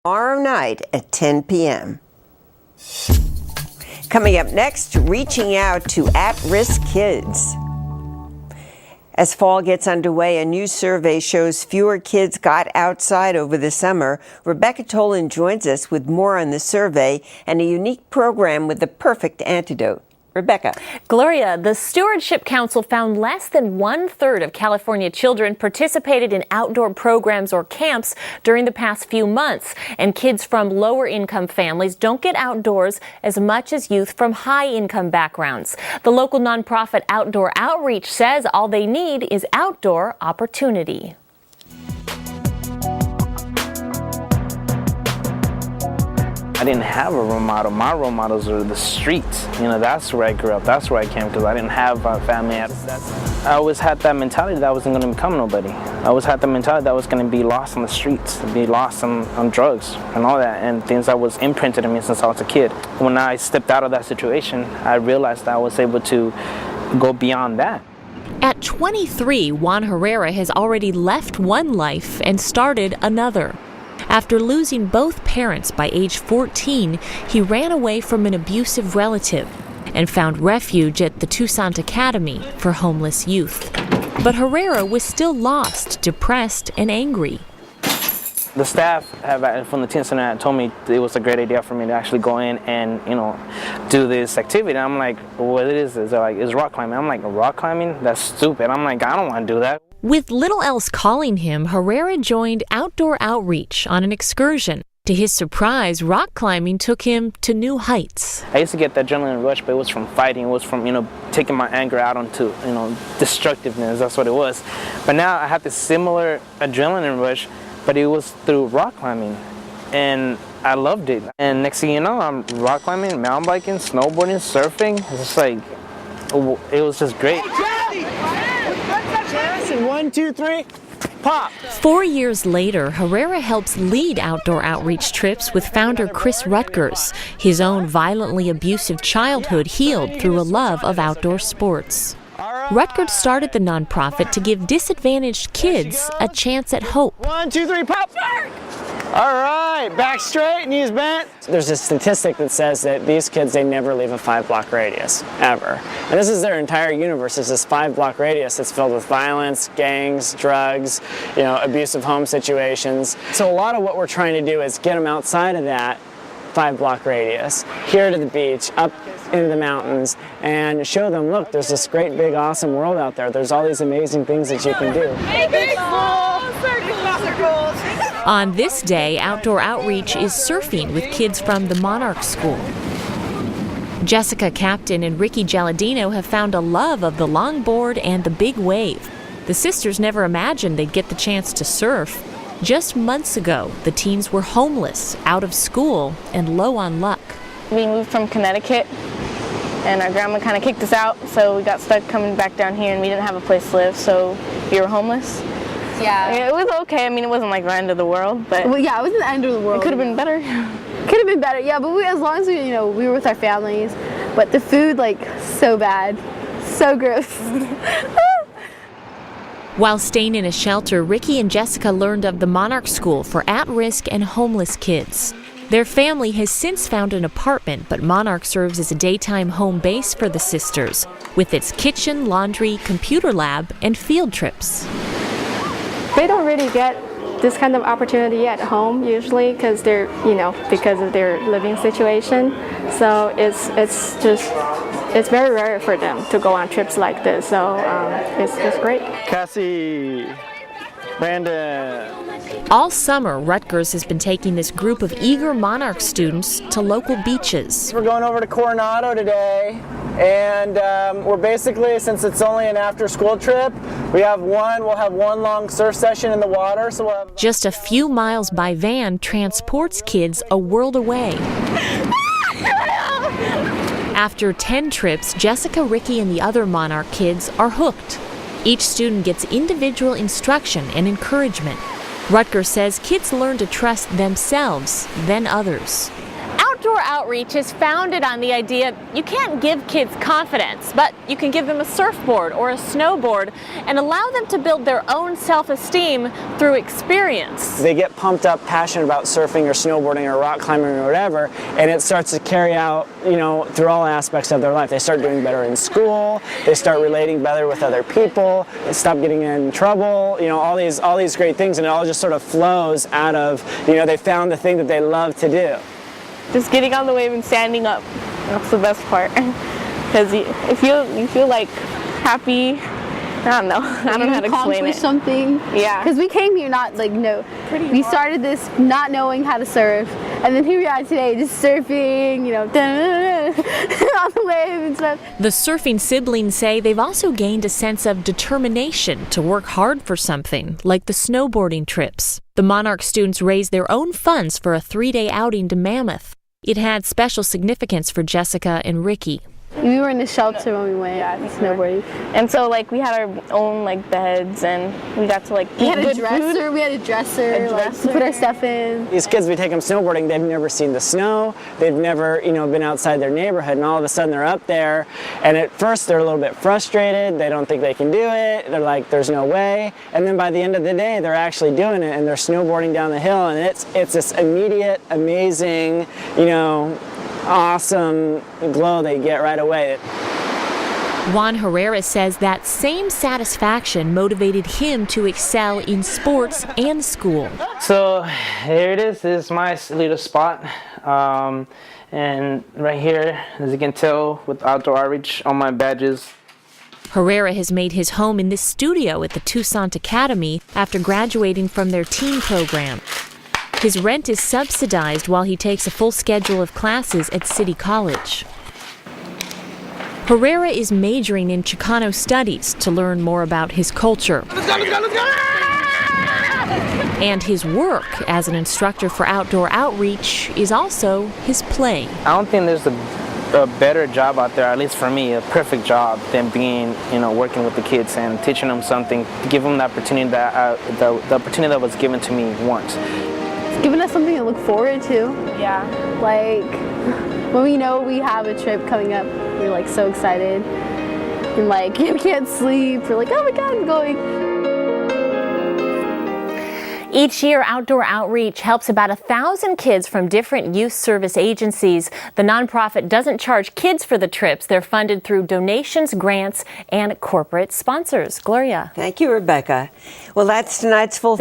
Tomorrow night at 10 p.m. Coming up next, reaching out to at-risk kids. As fall gets underway, a new survey shows fewer kids got outside over the summer. Rebecca Tolan joins us with more on the survey and a unique program with the perfect antidote. Rebecca. Gloria, the Stewardship Council found less than 1/3 of California children participated in outdoor programs or camps during the past few months. And kids from lower income families don't get outdoors as much as youth from high income backgrounds. The local nonprofit Outdoor Outreach says all they need is outdoor opportunity. I didn't have a role model. My role models are the streets. That's where I grew up. That's where I came because I didn't have a family. I always had that mentality that I wasn't going to become nobody. I always had the mentality that I was going to be lost on the streets, be lost on drugs and all that, and things that was imprinted in me since I was a kid. When I stepped out of that situation, I realized that I was able to go beyond that. At 23, Juan Herrera has already left one life and started another. After losing both parents by age 14, he ran away from an abusive relative and found refuge at the Toussaint Academy for homeless youth. But Herrera was still lost, depressed, and angry. The staff from the teen center had told me it was a great idea for me to actually go in and, do this activity. I'm like, what is this? They're like, it's rock climbing. I'm like, rock climbing? That's stupid. I'm like, I don't want to do that. With little else calling him, Herrera joined Outdoor Outreach on an excursion. To his surprise, rock climbing took him to new heights. I used to get that adrenaline rush, but it was from fighting. It was from, taking my anger out onto, destructiveness. That's what it was. But now I have this similar adrenaline rush, but it was through rock climbing. And I loved it. And next thing you know, I'm rock climbing, mountain biking, snowboarding, surfing. It's just like, it was just great. 1, 2, 3, pop. 4 years later, Herrera helps lead Outdoor Outreach trips with founder Chris Rutgers. His own violently abusive childhood healed through a love of outdoor sports. Rutgers started the nonprofit to give disadvantaged kids a chance at hope. 1, 2, 3, pop. All right, back straight, knees bent. There's a statistic that says that these kids, they never leave a 5-block radius, ever. And this is their entire universe, is this 5-block radius that's filled with violence, gangs, drugs, abusive home situations. So a lot of what we're trying to do is get them outside of that 5-block radius, here to the beach, up into the mountains, and show them, look, there's this great, big, awesome world out there. There's all these amazing things that you can do. On this day, Outdoor Outreach is surfing with kids from the Monarch School. Jessica Captain and Ricky Gelladino have found a love of the longboard and the big wave. The sisters never imagined they'd get the chance to surf. Just months ago, the teens were homeless, out of school, and low on luck. We moved from Connecticut, and our grandma kind of kicked us out, so we got stuck coming back down here, and we didn't have a place to live, so we were homeless. Yeah. It was okay. I mean, it wasn't like the end of the world, but well, yeah, it wasn't the end of the world. It could have been better. Could have been better, yeah. But as long as we were with our families. But the food, so bad, so gross. While staying in a shelter, Ricky and Jessica learned of the Monarch School for at-risk and homeless kids. Their family has since found an apartment, but Monarch serves as a daytime home base for the sisters, with its kitchen, laundry, computer lab, and field trips. They don't really get this kind of opportunity at home usually because they're, because of their living situation. So it's very rare for them to go on trips like this. So it's great. Cassie, Brandon. All summer, Rutgers has been taking this group of eager Monarch students to local beaches. We're going over to Coronado today, and we're basically, since it's only an after-school trip, we'll have one long surf session in the water. So we'll have just a few miles by van transports kids a world away. After 10 trips, Jessica, Ricky, and the other Monarch kids are hooked. Each student gets individual instruction and encouragement. Rutgers says kids learn to trust themselves, then others. Outdoor Outdoor Outreach is founded on the idea you can't give kids confidence, but you can give them a surfboard or a snowboard and allow them to build their own self-esteem through experience. They get pumped up, passionate about surfing or snowboarding or rock climbing or whatever, and it starts to carry out, through all aspects of their life. They start doing better in school, they start relating better with other people, they stop getting in trouble, all these great things, and it all just sort of flows out of, they found the thing that they love to do. Just getting on the wave and standing up. That's the best part. Because you feel like happy. I don't know. I don't know how to explain it. Something. Yeah. Because we came here we started this not knowing how to surf, and then here we are today just surfing, on the wave and stuff. The surfing siblings say they've also gained a sense of determination to work hard for something, like the snowboarding trips. The Monarch students raised their own funds for a 3-day outing to Mammoth. It had special significance for Jessica and Ricky. We were in the shelter when we went snowboarding. And so we had our own beds, and we got to eat good food. We had a dresser to put our stuff in. These kids, we take them snowboarding, they've never seen the snow, they've never been outside their neighborhood, and all of a sudden they're up there, and at first they're a little bit frustrated, they don't think they can do it, they're like, there's no way, and then by the end of the day they're actually doing it, and they're snowboarding down the hill, and it's this immediate, amazing, awesome glow they get right away. Juan Herrera says that same satisfaction motivated him to excel in sports and school. So here it is. This is my little spot. And right here, as you can tell, with Outdoor Outreach on my badges. Herrera has made his home in this studio at the Toussaint Academy after graduating from their teen program. His rent is subsidized while he takes a full schedule of classes at City College. Herrera is majoring in Chicano studies to learn more about his culture. Let's go! And his work as an instructor for Outdoor Outreach is also his play. I don't think there's a better job out there, at least for me, a perfect job than being, working with the kids and teaching them something, give them the opportunity the opportunity that was given to me once. It's given us something to look forward to. Yeah. When we know we have a trip coming up, we're so excited. And we can't sleep. We're like, oh my God, I'm going. Each year, Outdoor Outreach helps about 1,000 kids from different youth service agencies. The nonprofit doesn't charge kids for the trips. They're funded through donations, grants, and corporate sponsors. Gloria. Thank you, Rebecca. Well, that's tonight's full.